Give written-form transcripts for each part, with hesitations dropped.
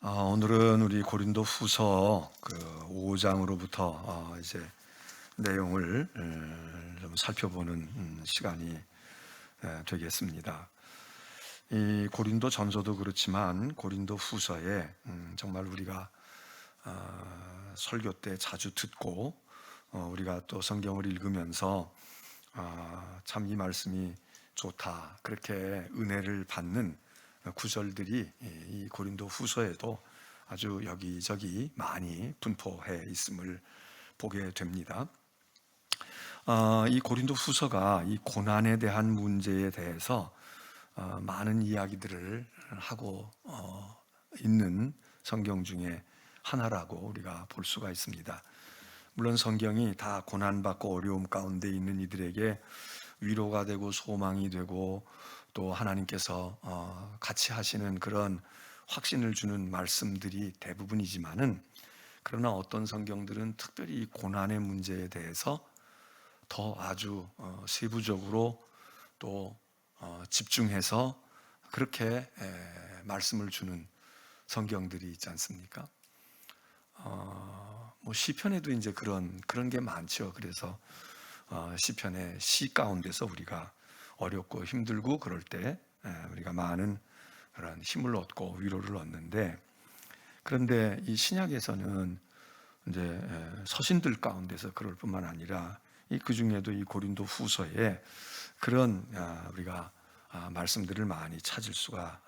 오늘은 우리 고린도 후서 5장으로부터 이제 내용을 좀 살펴보는 시간이 되겠습니다. 이 고린도 전서도 그렇지만 고린도 후서에 정말 우리가 설교 때 자주 듣고 우리가 또 성경을 읽으면서 참 이 말씀이 좋다, 그렇게 은혜를 받는 구절들이 이 고린도 후서에도 아주 여기저기 많이 분포해 있음을 보게 됩니다. 이 고린도 후서가 이 고난에 대한 문제에 대해서 많은 이야기들을 하고 있는 성경 중에 하나라고 우리가 볼 수가 있습니다. 물론 성경이 다 고난받고 어려움 가운데 있는 이들에게 위로가 되고 소망이 되고 또 하나님께서 같이 하시는 그런 확신을 주는 말씀들이 대부분이지만은, 그러나 어떤 성경들은 특별히 이 고난의 문제에 대해서 더 아주 세부적으로 또 집중해서 그렇게 말씀을 주는 성경들이 있지 않습니까? 뭐 시편에도 이제 그런 게 많죠. 그래서 시편의 시 가운데서 우리가 어렵고 힘들고 그럴 때 우리가 많은 그런 힘을 얻고 위로를 얻는데, 그런데 이 신약에서는 이제 서신들 가운데서 그럴 뿐만 아니라 그 중에도 이 고린도 후서에 그런 우리가 말씀들을 많이 찾을 수가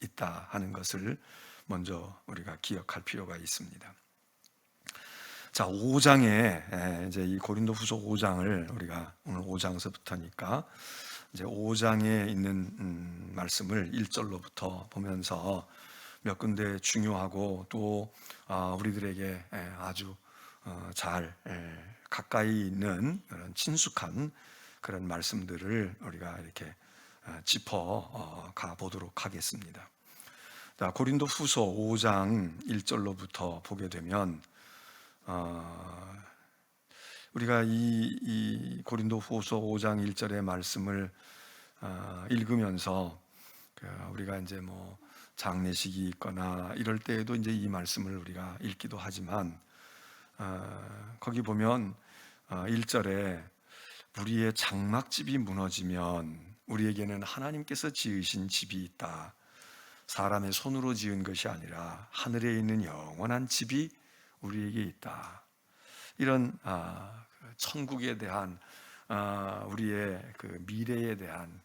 있다 하는 것을 먼저 우리가 기억할 필요가 있습니다. 자, 5장에 이제 이 고린도후서 5장을 우리가 오늘 5장서부터니까 이제 5장에 있는 말씀을 1절로부터 보면서 몇 군데 중요하고 또 우리들에게 아주 잘 가까이 있는 그런 친숙한 그런 말씀들을 우리가 이렇게 짚어 가 보도록 하겠습니다. 자, 고린도후서 5장 1절로부터 보게 되면 우리가 이 고린도후서 5장 1절의 말씀을 읽으면서 우리가 이제 뭐 장례식이 있거나 이럴 때에도 이제 이 말씀을 우리가 읽기도 하지만, 거기 보면 1절에 우리의 장막집이 무너지면 우리에게는 하나님께서 지으신 집이 있다. 사람의 손으로 지은 것이 아니라 하늘에 있는 영원한 집이 우리에게 있다. 이런 천국에 대한 우리의 그 미래에 대한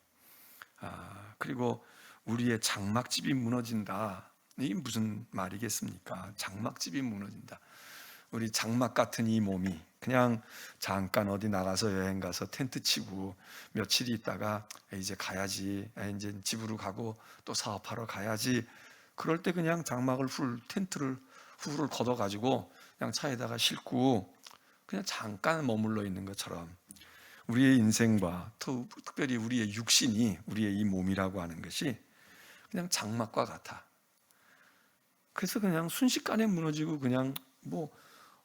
그리고 우리의 장막집이 무너진다. 이게 무슨 말이겠습니까? 장막집이 무너진다. 우리 장막 같은 이 몸이 그냥 잠깐 어디 나가서 여행 가서 텐트 치고 며칠 있다가 이제 가야지, 이제 집으로 가고 또 사업하러 가야지, 그럴 때 그냥 장막을 텐트를 후를 걷어 가지고 그냥 차에다가 싣고 그냥 잠깐 머물러 있는 것처럼 우리의 인생과 특별히 우리의 육신이, 우리의 이 몸이라고 하는 것이 그냥 장막과 같아. 그래서 그냥 순식간에 무너지고, 그냥 뭐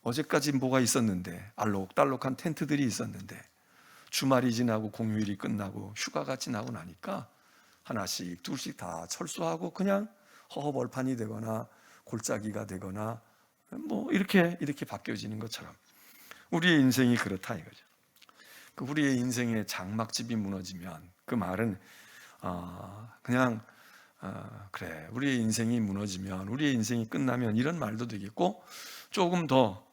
어제까지 뭐가 있었는데, 알록달록한 텐트들이 있었는데 주말이 지나고 공휴일이 끝나고 휴가가 지나고 나니까 하나씩 둘씩 다 철수하고 그냥 허허벌판이 되거나 골짜기가 되거나 뭐 이렇게 바뀌어지는 것처럼 우리의 인생이 그렇다 이거죠. 우리의 인생의 장막집이 무너지면 그 말은 그냥 그래, 우리의 인생이 무너지면, 우리의 인생이 끝나면, 이런 말도 되겠고, 조금 더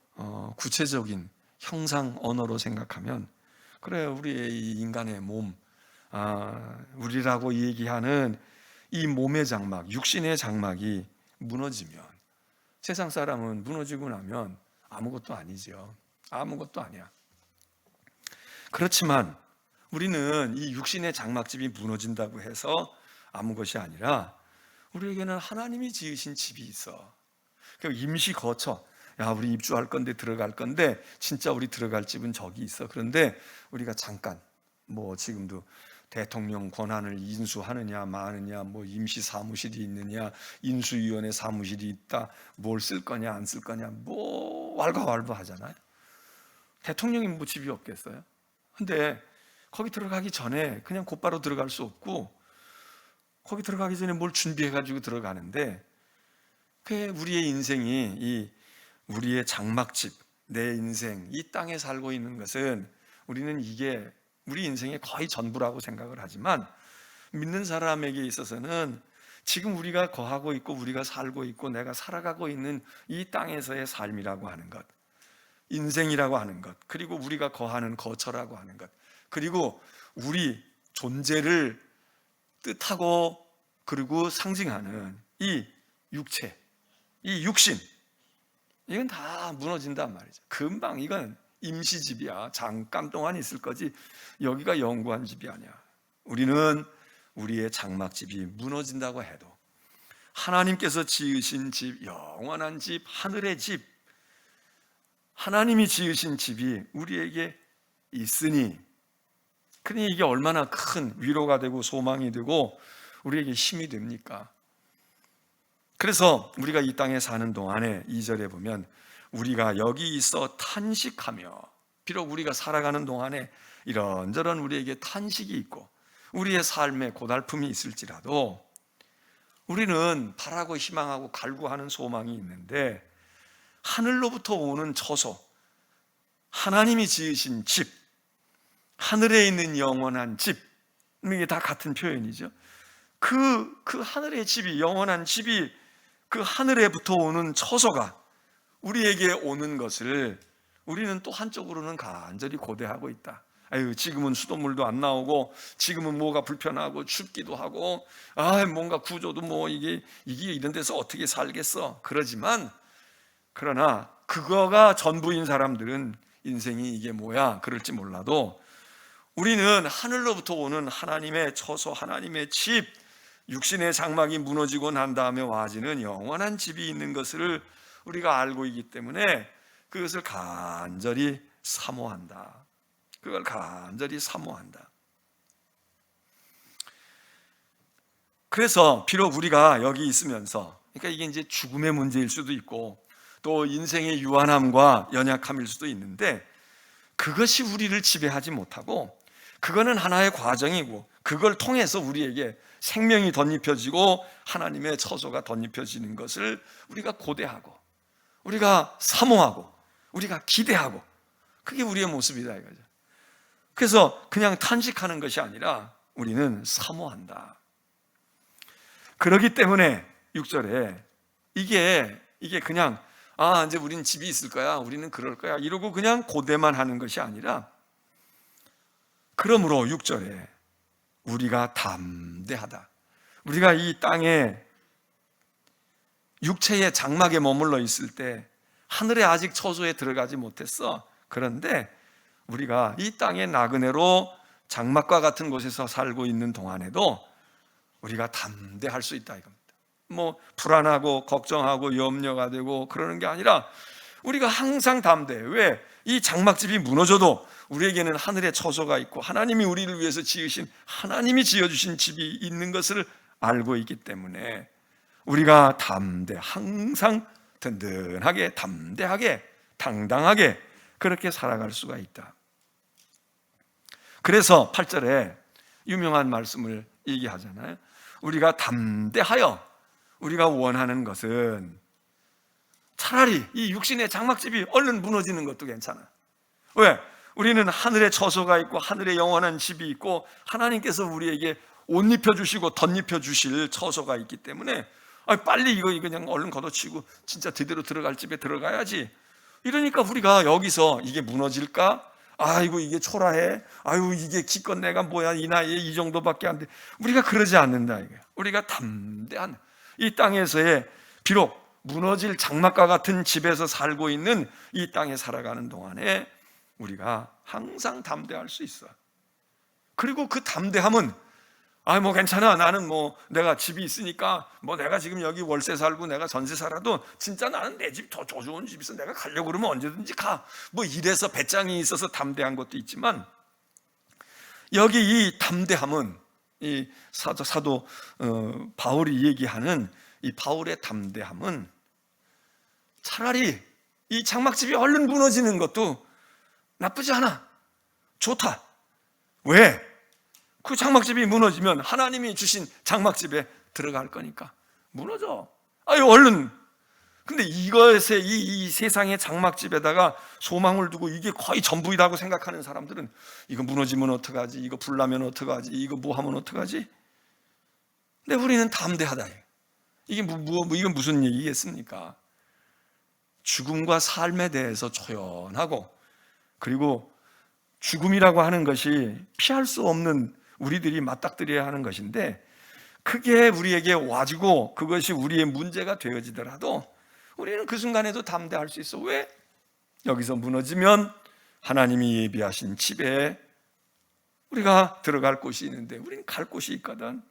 구체적인 형상 언어로 생각하면, 그래, 우리의 이 인간의 몸, 우리라고 얘기하는 이 몸의 장막, 육신의 장막이 무너지면, 세상 사람은 무너지고 나면 아무것도 아니죠. 아무것도 아니야. 그렇지만 우리는 이 육신의 장막집이 무너진다고 해서 아무 것이 아니라 우리에게는 하나님이 지으신 집이 있어. 임시 거처. 야, 우리 입주할 건데, 들어갈 건데, 진짜 우리 들어갈 집은 저기 있어. 그런데 우리가 잠깐, 뭐 지금도 대통령 권한을 인수하느냐 마느냐, 뭐 임시 사무실이 있느냐, 인수위원회 사무실이 있다, 뭘 쓸 거냐 안 쓸 거냐, 뭐 왈가왈부 하잖아요. 대통령이 뭐 집이 없겠어요? 근데 거기 들어가기 전에 그냥 곧바로 들어갈 수 없고, 거기 들어가기 전에 뭘 준비해가지고 들어가는데, 그 우리의 인생이 우리의 장막집, 내 인생, 이 땅에 살고 있는 것은 우리는 이게 우리 인생의 거의 전부라고 생각을 하지만, 믿는 사람에게 있어서는 지금 우리가 거하고 있고 우리가 살고 있고 내가 살아가고 있는 이 땅에서의 삶이라고 하는 것, 인생이라고 하는 것, 그리고 우리가 거하는 거처라고 하는 것, 그리고 우리 존재를 뜻하고 그리고 상징하는 이 육체, 이 육신, 이건 다 무너진단 말이죠. 금방. 이건 임시집이야. 잠깐 동안 있을 거지 여기가 영구한 집이 아니야. 우리는 우리의 장막집이 무너진다고 해도 하나님께서 지으신 집, 영원한 집, 하늘의 집, 하나님이 지으신 집이 우리에게 있으니, 그러니 이게 얼마나 큰 위로가 되고 소망이 되고 우리에게 힘이 됩니까? 그래서 우리가 이 땅에 사는 동안에 2절에 보면 우리가 여기 있어 탄식하며, 비록 우리가 살아가는 동안에 이런저런 우리에게 탄식이 있고 우리의 삶에 고달픔이 있을지라도 우리는 바라고 희망하고 갈구하는 소망이 있는데, 하늘로부터 오는 처소, 하나님이 지으신 집, 하늘에 있는 영원한 집, 이게 다 같은 표현이죠. 그 하늘의 집이, 영원한 집이 그 하늘에부터 오는 처소가 우리에게 오는 것을 우리는 또 한쪽으로는 간절히 고대하고 있다. 아유, 지금은 수돗물도 안 나오고 지금은 뭐가 불편하고 춥기도 하고, 뭔가 구조도 이게 이런 데서 어떻게 살겠어. 그러나 그거가 전부인 사람들은 인생이 이게 뭐야 그럴지 몰라도, 우리는 하늘로부터 오는 하나님의 처소, 하나님의 집, 육신의 장막이 무너지고 난 다음에 와지는 영원한 집이 있는 것을 우리가 알고 있기 때문에 그것을 간절히 사모한다. 그걸 간절히 사모한다. 그래서 비록 우리가 여기 있으면서, 그러니까 이게 이제 죽음의 문제일 수도 있고 또 인생의 유한함과 연약함일 수도 있는데, 그것이 우리를 지배하지 못하고 그거는 하나의 과정이고 그걸 통해서 우리에게 생명이 덧입혀지고 하나님의 처소가 덧입혀지는 것을 우리가 고대하고 우리가 사모하고 우리가 기대하고, 그게 우리의 모습이다 이거죠. 그래서 그냥 탄식하는 것이 아니라 우리는 사모한다. 그렇기 때문에 6절에 이게 그냥 이제 우리는 집이 있을 거야, 우리는 그럴 거야 이러고 그냥 고대만 하는 것이 아니라, 그러므로 6절에 우리가 담대하다. 우리가 이 땅에 육체의 장막에 머물러 있을 때 하늘에 아직 처소에 들어가지 못했어. 그런데 우리가 이 땅의 나그네로 장막과 같은 곳에서 살고 있는 동안에도 우리가 담대할 수 있다 이겁니다. 불안하고 걱정하고 염려가 되고 그러는 게 아니라 우리가 항상 담대해. 왜? 이 장막집이 무너져도 우리에게는 하늘의 처소가 있고 하나님이 우리를 위해서 지으신, 하나님이 지어주신 집이 있는 것을 알고 있기 때문에 우리가 항상 든든하게, 담대하게, 당당하게 그렇게 살아갈 수가 있다. 그래서 8절에 유명한 말씀을 얘기하잖아요. 우리가 담대하여, 우리가 원하는 것은 차라리 이 육신의 장막집이 얼른 무너지는 것도 괜찮아. 왜? 우리는 하늘의 처소가 있고 하늘의 영원한 집이 있고 하나님께서 우리에게 옷 입혀주시고 덧입혀주실 처소가 있기 때문에 빨리 이거 그냥 얼른 걷어치고 진짜 제대로 들어갈 집에 들어가야지. 이러니까 우리가 여기서 이게 무너질까? 아이고 이게 초라해. 아유 이게 기껏 내가 뭐야, 이 나이에 이 정도밖에 안 돼. 우리가 그러지 않는다 이거야. 우리가 담대한, 이 땅에서의 비록 무너질 장막과 같은 집에서 살고 있는 이 땅에 살아가는 동안에 우리가 항상 담대할 수 있어. 그리고 그 담대함은 괜찮아, 나는 내가 집이 있으니까 내가 지금 여기 월세 살고 내가 전세 살아도 진짜 나는 내 집 더 좋은 집 있어, 내가 가려고 그러면 언제든지 가, 이래서 배짱이 있어서 담대한 것도 있지만, 여기 이 담대함은 이 사도 바울이 얘기하는 이 바울의 담대함은 차라리 이 장막집이 얼른 무너지는 것도 나쁘지 않아, 좋다. 왜? 그 장막집이 무너지면 하나님이 주신 장막집에 들어갈 거니까 무너져. 얼른 근데 이것에 이 세상의 장막집에다가 소망을 두고 이게 거의 전부이라고 생각하는 사람들은 이거 무너지면 어떡하지? 이거 불나면 어떡하지? 이거 뭐 하면 어떡하지? 근데 우리는 담대하다. 이건 무슨 얘기겠습니까? 죽음과 삶에 대해서 초연하고, 그리고 죽음이라고 하는 것이 피할 수 없는 우리들이 맞닥뜨려야 하는 것인데, 그게 우리에게 와지고 그것이 우리의 문제가 되어지더라도 우리는 그 순간에도 담대할 수 있어. 왜? 여기서 무너지면 하나님이 예비하신 집에 우리가 들어갈 곳이 있는데, 우리는 갈 곳이 있거든.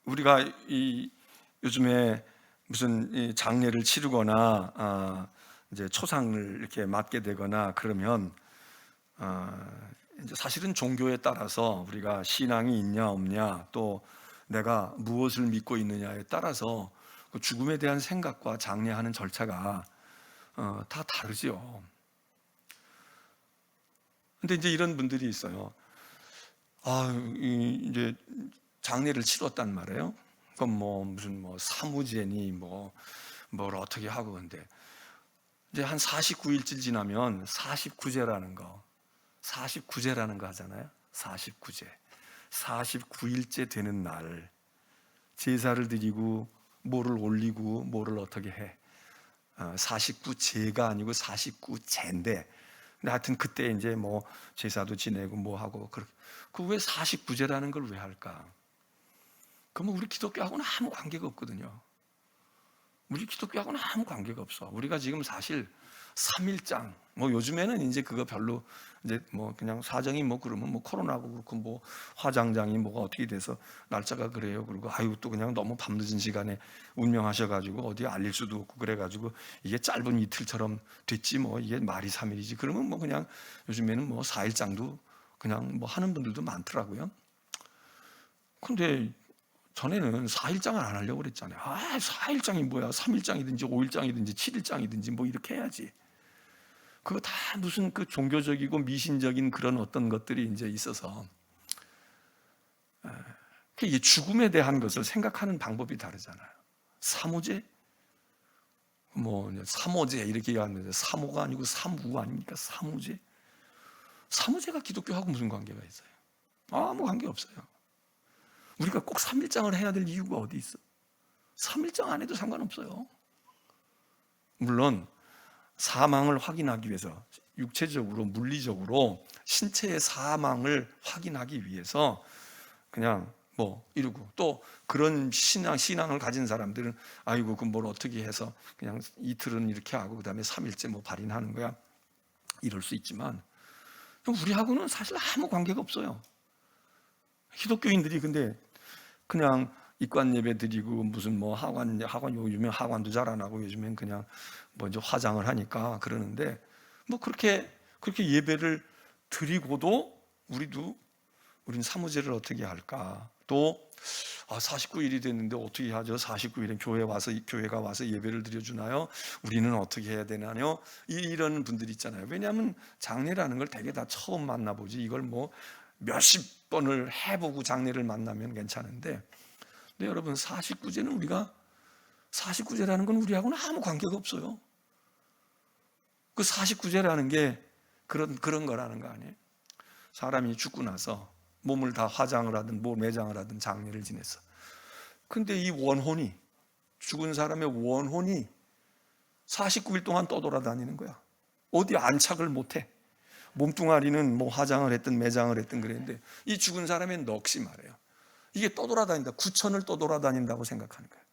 우리가 요즘에 무슨 이 장례를 치르거나 이제 초상을 이렇게 맡게 되거나 그러면 이제 사실은 종교에 따라서 우리가 신앙이 있냐 없냐, 또 내가 무엇을 믿고 있느냐에 따라서 그 죽음에 대한 생각과 장례하는 절차가 다 다르죠. 근데 이제 이런 분들이 있어요. 이제 장례를 치렀단 말이에요. 그럼 무슨 사무제니 뭘 어떻게 하고, 근데 이제 한 49일쯤 지나면 49제라는 거 하잖아요. 49제. 49일째 되는 날 제사를 드리고 뭐를 올리고 뭐를 어떻게 해. 49제가 아니고 49제인데, 근데 하여튼 그때 이제 제사도 지내고 뭐 하고, 그 왜 49제라는 걸 왜 할까? 그러면 우리 기독교하고는 아무 관계가 없거든요. 우리 기독교하고는 아무 관계가 없어. 우리가 지금 사실 3일장, 요즘에는 이제 그거 별로 이제 그냥 사정이 그러면 코로나고 그렇고 화장장이 뭐가 어떻게 돼서 날짜가 그래요. 그리고 또 그냥 너무 밤늦은 시간에 운명하셔가지고 어디 알릴 수도 없고 그래가지고 이게 짧은 이틀처럼 됐지 이게 말이 3일이지. 그러면 그냥 요즘에는 4일장도 그냥 하는 분들도 많더라고요. 근데 전에는 4일장을 안 하려고 그랬잖아요. 4일장이 뭐야? 3일장이든지 5일장이든지 7일장이든지 이렇게 해야지. 그거 다 무슨 그 종교적이고 미신적인 그런 어떤 것들이 이제 있어서, 이게 죽음에 대한 것을 생각하는 방법이 다르잖아요. 사모제? 사모제 이렇게 얘기하는데 사모가 아니고 사무 아닙니까? 사모제? 사모제가 기독교하고 무슨 관계가 있어요? 아무 관계 없어요. 우리가 꼭 3일장을 해야 될 이유가 어디 있어? 3일장 안 해도 상관없어요. 물론 사망을 확인하기 위해서, 육체적으로 물리적으로 신체의 사망을 확인하기 위해서 그냥 이러고, 또 그런 신앙을 가진 사람들은 그럼 뭘 어떻게 해서 그냥 이틀은 이렇게 하고 그 다음에 3일째 발인하는 거야, 이럴 수 있지만 우리하고는 사실 아무 관계가 없어요. 기독교인들이 근데 그냥 입관 예배 드리고 무슨 학원 요즘에 학원도 잘 안 하고 요즘엔 그냥 이제 화장을 하니까 그러는데, 그렇게 예배를 드리고도 우리는 사무제를 어떻게 할까? 또 49일이 됐는데 어떻게 하죠? 49일엔 교회가 와서 예배를 드려주나요? 우리는 어떻게 해야 되나요? 이런 분들이 있잖아요. 왜냐하면 장례라는 걸 되게 다 처음 만나보지, 이걸 몇십 번을 해보고 장례를 만나면 괜찮은데, 근데 여러분 49제라는 건 우리하고는 아무 관계가 없어요. 그 49제라는 게 그런 거라는 거 아니에요? 사람이 죽고 나서 몸을 다 화장을 하든 매장을 하든 장례를 지냈어. 근데 이 원혼이, 죽은 사람의 원혼이 49일 동안 떠돌아다니는 거야. 어디 안착을 못해. 몸뚱아리는 화장을 했든 매장을 했든 그랬는데, 이 죽은 사람의 넋이 말이에요. 이게 떠돌아다닌다. 구천을 떠돌아다닌다고 생각하는 거예요.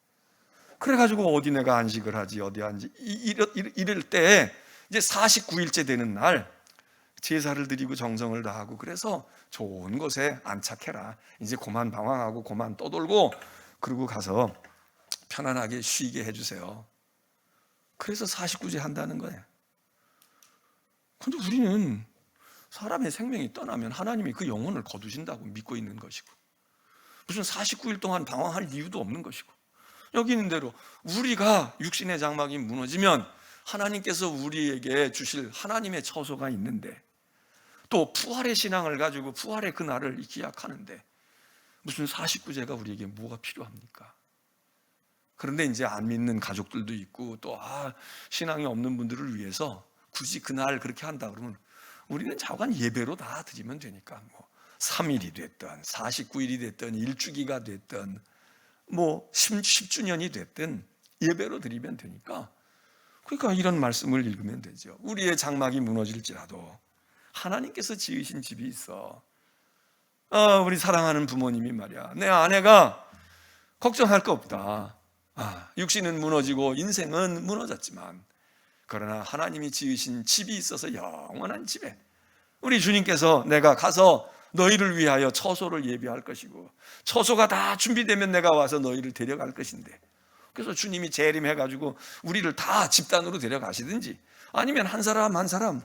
그래가지고 어디 내가 안식을 하지, 어디 안지 이럴 때 이제 49일째 되는 날 제사를 드리고 정성을 다하고, 그래서 좋은 곳에 안착해라. 이제 그만 방황하고 그만 떠돌고, 그러고 가서 편안하게 쉬게 해주세요. 그래서 49제 한다는 거예요. 근데 우리는 사람의 생명이 떠나면 하나님이 그 영혼을 거두신다고 믿고 있는 것이고, 무슨 49일 동안 방황할 이유도 없는 것이고, 여기 있는 대로 우리가 육신의 장막이 무너지면 하나님께서 우리에게 주실 하나님의 처소가 있는데, 또 부활의 신앙을 가지고 부활의 그날을 기약하는데, 무슨 49제가 우리에게 뭐가 필요합니까? 그런데 이제 안 믿는 가족들도 있고 또 신앙이 없는 분들을 위해서 굳이 그날 그렇게 한다 그러면 우리는 자관 예배로 다 드리면 되니까 3일이 됐든 49일이 됐든 일주기가 됐든 10주년이 됐든 예배로 드리면 되니까, 그러니까 이런 말씀을 읽으면 되죠. 우리의 장막이 무너질지라도 하나님께서 지으신 집이 있어. 우리 사랑하는 부모님이 말이야, 내 아내가 걱정할 거 없다. 육신은 무너지고 인생은 무너졌지만 그러나 하나님이 지으신 집이 있어서 영원한 집에 우리 주님께서 내가 가서 너희를 위하여 처소를 예비할 것이고 처소가 다 준비되면 내가 와서 너희를 데려갈 것인데, 그래서 주님이 재림해가지고 우리를 다 집단으로 데려가시든지 아니면 한 사람 한 사람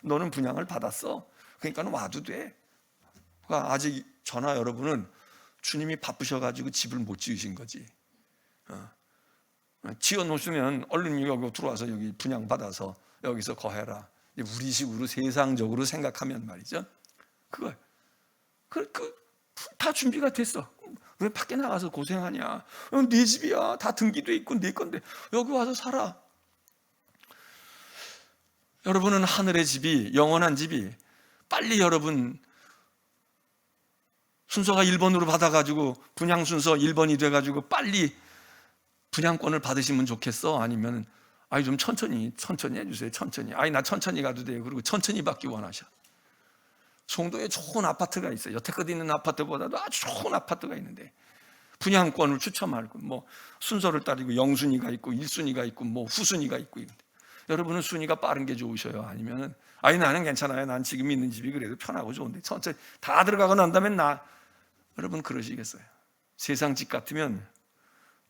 너는 분양을 받았어, 그러니까 와도 돼. 그러니까 아직 저나 여러분은 주님이 바쁘셔가지고 집을 못 지으신 거지. 지어 놓으시면 얼른 여기 들어와서 여기 분양받아서 여기서 거해라, 우리식으로 세상적으로 생각하면 말이죠. 그거 다 준비가 됐어. 왜 밖에 나가서 고생하냐? 네 집이야. 다 등기돼 있고 네 건데 여기 와서 살아. 여러분은 하늘의 집이, 영원한 집이 빨리 여러분 순서가 1번으로 받아가지고 분양 순서 1번이 돼가지고 빨리 분양권을 받으시면 좋겠어? 아니면 좀 천천히 해주세요. 천천히. 나 천천히 가도 돼요. 그리고 천천히 받기 원하셔. 송도에 좋은 아파트가 있어요. 여태껏 있는 아파트보다도 아주 좋은 아파트가 있는데 분양권을 추첨하고 순서를 따르고 영순위가 있고 1순위가 있고 후순위가 있고 있는데, 여러분은 순위가 빠른 게 좋으셔요? 아니면 나는 괜찮아요. 난 지금 있는 집이 그래도 편하고 좋은데 천천히 다 들어가고 난 다음에 여러분 그러시겠어요? 세상 집 같으면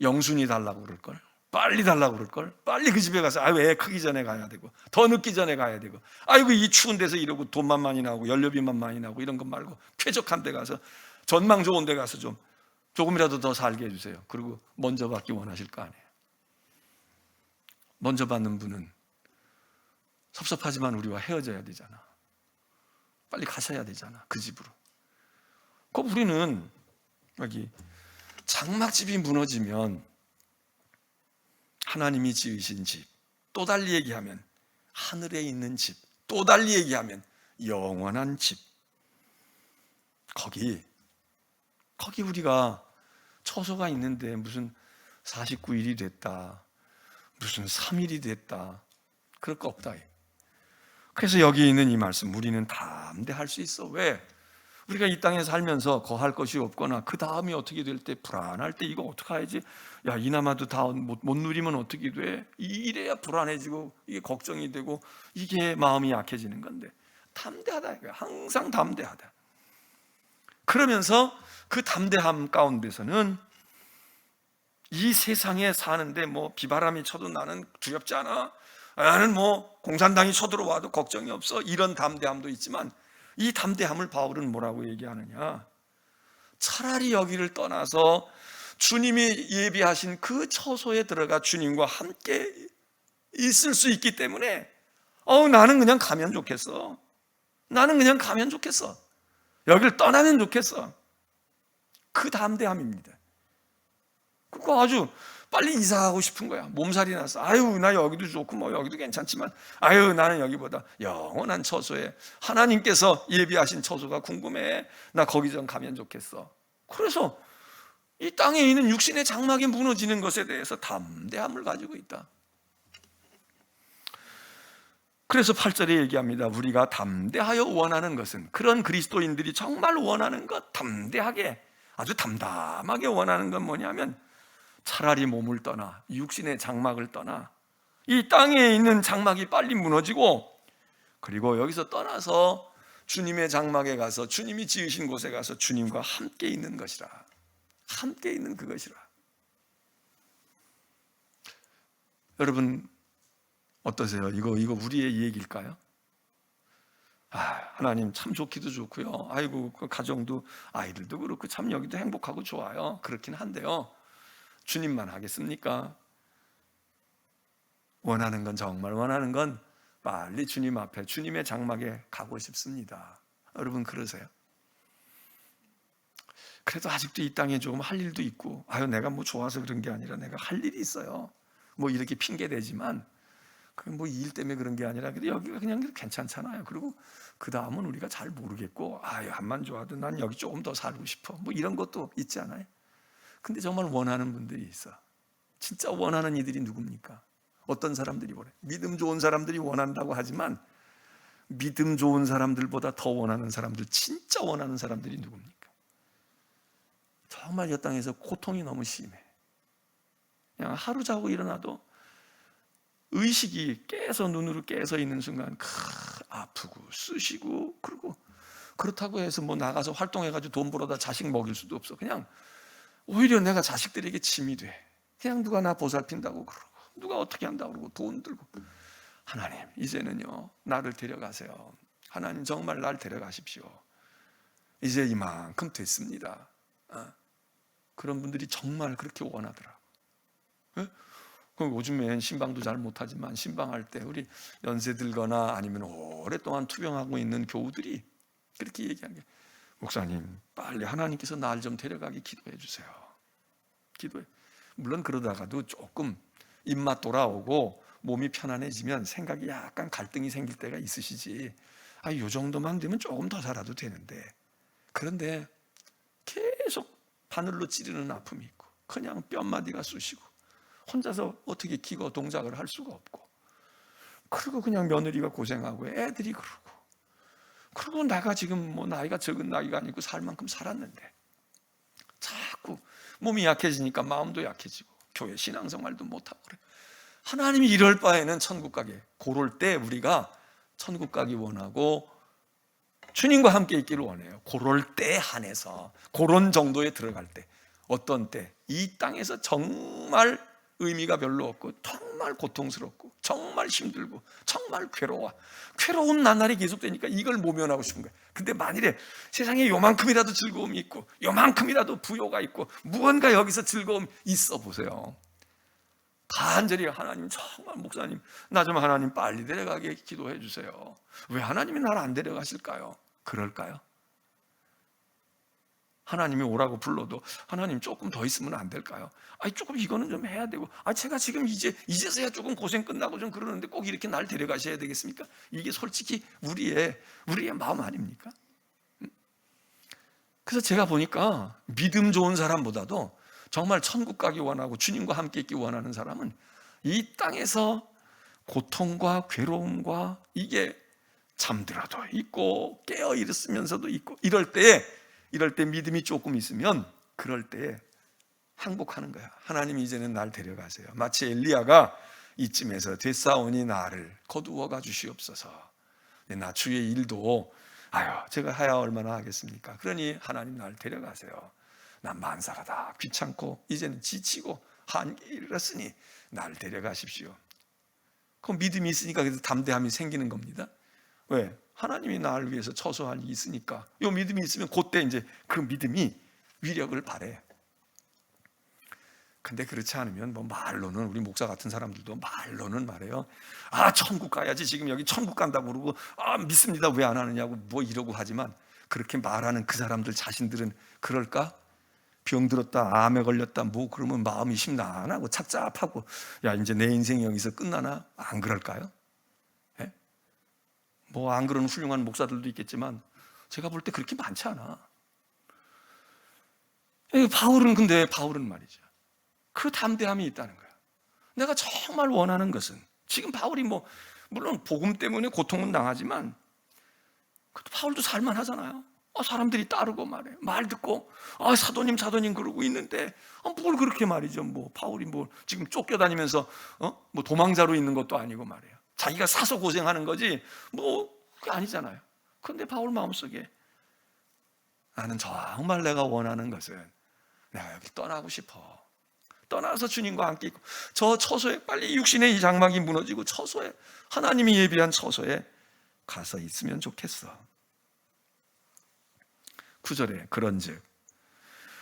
영순위 달라고 그럴걸, 빨리 달라고 그럴걸, 빨리 그 집에 가서 애 크기 전에 가야 되고 더 늦기 전에 가야 되고, 이 추운 데서 이러고 돈만 많이 나오고 연료비만 많이 나오고 이런 것 말고 쾌적한 데 가서 전망 좋은 데 가서 조금이라도 더 살게 해주세요. 그리고 먼저 받기 원하실 거 아니에요. 먼저 받는 분은 섭섭하지만 우리와 헤어져야 되잖아. 빨리 가셔야 되잖아, 그 집으로. 우리는 여기 장막집이 무너지면 하나님이 지으신 집, 또 달리 얘기하면 하늘에 있는 집, 또 달리 얘기하면 영원한 집, 거기 우리가 처소가 있는데 무슨 49일이 됐다, 무슨 3일이 됐다, 그럴 거 없다. 그래서 여기 있는 이 말씀, 우리는 담대할 수 있어. 왜? 우리가 이 땅에 살면서 거할 것이 없거나 그 다음이 어떻게 될 때 불안할 때 이거 어떡하지? 이나마도 다 못 누리면 어떻게 돼? 이래야 불안해지고 이게 걱정이 되고 이게 마음이 약해지는 건데, 담대하다 이거야. 항상 담대하다. 그러면서 그 담대함 가운데서는 이 세상에 사는데 비바람이 쳐도 나는 두렵지 않아. 나는 공산당이 쳐들어와도 걱정이 없어. 이런 담대함도 있지만 이 담대함을 바울은 뭐라고 얘기하느냐? 차라리 여기를 떠나서 주님이 예비하신 그 처소에 들어가 주님과 함께 있을 수 있기 때문에 나는 그냥 가면 좋겠어. 나는 그냥 가면 좋겠어. 여기를 떠나면 좋겠어. 그 담대함입니다. 그거 아주 빨리 이사하고 싶은 거야. 몸살이 나서 나 여기도 좋고 여기도 괜찮지만 나는 여기보다 영원한 처소에 하나님께서 예비하신 처소가 궁금해. 나 거기 좀 가면 좋겠어. 그래서 이 땅에 있는 육신의 장막이 무너지는 것에 대해서 담대함을 가지고 있다. 그래서 8절에 얘기합니다. 우리가 담대하여 원하는 것은, 그런 그리스도인들이 정말 원하는 것, 담대하게 아주 담담하게 원하는 건 뭐냐면, 차라리 몸을 떠나, 육신의 장막을 떠나 이 땅에 있는 장막이 빨리 무너지고, 그리고 여기서 떠나서 주님의 장막에 가서 주님이 지으신 곳에 가서 주님과 함께 있는 것이라. 함께 있는 그것이라. 여러분 어떠세요? 이거 우리의 얘기일까요? 하나님 참 좋기도 좋고요. 그 가정도 아이들도 그렇고 참 여기도 행복하고 좋아요. 그렇긴 한데요. 주님만 하겠습니까? 원하는 건, 정말 원하는 건 빨리 주님 앞에, 주님의 장막에 가고 싶습니다. 여러분 그러세요? 그래도 아직도 이 땅에 조금 할 일도 있고, 아유 내가 뭐 좋아서 그런 게 아니라 내가 할 일이 있어요, 뭐 이렇게 핑계 대지만 그 뭐 일 때문에 그런 게 아니라 여기가 그냥 괜찮잖아요. 그리고 그 다음은 우리가 잘 모르겠고, 아유 암만 좋아도 난 여기 조금 더 살고 싶어, 뭐 이런 것도 있지 않아요? 근데 정말 원하는 분들이 있어. 진짜 원하는 이들이 누굽니까? 어떤 사람들이 원해? 믿음 좋은 사람들이 원한다고 하지만 믿음 좋은 사람들보다 더 원하는 사람들, 진짜 원하는 사람들이 누굽니까? 정말 이 땅에서 고통이 너무 심해. 그냥 하루 자고 일어나도 의식이 깨서, 눈으로 깨서 있는 순간 아프고 쑤시고, 그리고 그렇다고 해서 뭐 나가서 활동해가지고 돈 벌어다 자식 먹일 수도 없어. 그냥 오히려 내가 자식들에게 짐이 돼. 그냥 누가 나 보살핀다고 그러고, 누가 어떻게 한다고 그러고, 돈 들고. 하나님, 이제는요 나를 데려가세요. 하나님 정말 날 데려가십시오. 이제 이만큼 됐습니다. 그런 분들이 정말 그렇게 원하더라고. 요즘엔 신방도 잘 못하지만 신방할 때 우리 연세 들거나 아니면 오랫동안 투병하고 있는 교우들이 그렇게 얘기하는 게, 목사님 빨리 하나님께서 날 좀 데려가게 기도해 주세요. 기도해. 물론 그러다가도 조금 입맛 돌아오고 몸이 편안해지면 생각이 약간 갈등이 생길 때가 있으시지, 요 정도만 되면 조금 더 살아도 되는데, 그런데 계속 바늘로 찌르는 아픔이 있고 그냥 뼘마디가 쑤시고 혼자서 어떻게 기거 동작을 할 수가 없고, 그리고 그냥 며느리가 고생하고 애들이 그러고 내가 지금 뭐 나이가 적은 나이가 아니고 살 만큼 살았는데 자꾸 몸이 약해지니까 마음도 약해지고 교회 신앙생활도 못하고 그래. 하나님이 이럴 바에는 천국 가게, 그럴 때 우리가 천국 가기 원하고 주님과 함께 있기를 원해요. 그럴 때 한해서, 그런 정도에 들어갈 때, 어떤 때 이 땅에서 정말 의미가 별로 없고 정말 고통스럽고 정말 힘들고 정말 괴로운 나날이 계속되니까 이걸 모면하고 싶은 거예요. 근데 만일에 세상에 요만큼이라도 즐거움이 있고 요만큼이라도 부요가 있고 무언가 여기서 즐거움 있어 보세요. 간절히 하나님, 정말 목사님 나 좀 하나님 빨리 데려가게 기도해 주세요. 왜 하나님이 나를 안 데려가실까요? 그럴까요? 하나님이 오라고 불러도 하나님 조금 더 있으면 안 될까요? 조금 이거는 좀 해야 되고, 제가 지금 이제서야 조금 고생 끝나고 좀 그러는데 꼭 이렇게 날 데려가셔야 되겠습니까? 이게 솔직히 우리의 마음 아닙니까? 그래서 제가 보니까 믿음 좋은 사람보다도 정말 천국 가기 원하고 주님과 함께 있기 원하는 사람은 이 땅에서 고통과 괴로움과 이게 잠들어도 있고 깨어 있으면서도 있고, 이럴 때 믿음이 조금 있으면 그럴 때 항복하는 거야. 하나님 이제는 날 데려가세요. 마치 엘리야가 이쯤에서 됐사오니 나를 거두어가 주시옵소서. 나 주의 일도 제가 하야 얼마나 하겠습니까? 그러니 하나님 날 데려가세요. 난 만사가 귀찮고 이제는 지치고 한계에 이르렀으니 날 데려가십시오. 그 믿음이 있으니까 그래서 담대함이 생기는 겁니다. 왜? 하나님이 나를 위해서 처소할 일이 있으니까. 이 믿음이 있으면 그때 이제 그 믿음이 위력을 발해. 근데 그렇지 않으면 뭐 말로는, 우리 목사 같은 사람들도 말로는 말해요. 천국 가야지, 지금 여기 천국 간다고 그러고, 믿습니다 왜 안 하느냐고 뭐 이러고 하지만, 그렇게 말하는 그 사람들 자신들은 그럴까? 병들었다, 암에 걸렸다, 뭐 그러면 마음이 심란하고 착잡하고, 야 이제 내 인생이 여기서 끝나나? 안 그럴까요? 뭐 안 그러는 훌륭한 목사들도 있겠지만 제가 볼 때 그렇게 많지 않아. 바울은 말이죠, 그 담대함이 있다는 거야. 내가 정말 원하는 것은, 지금 바울이 물론 복음 때문에 고통은 당하지만 바울도 살만하잖아요. 사람들이 따르고 말 듣고 사도님 그러고 있는데 뭘 그렇게 말이죠. 바울이 지금 쫓겨다니면서 도망자로 있는 것도 아니고 말이에요. 자기가 사서 고생하는 거지 그게 아니잖아요. 그런데 바울 마음속에 나는 정말 내가 원하는 것은 내가 여기 떠나고 싶어. 떠나서 주님과 함께 있고 저 처소에, 빨리 육신의 이 장막이 무너지고 처소에, 하나님이 예비한 처소에 가서 있으면 좋겠어. 9절에 그런즉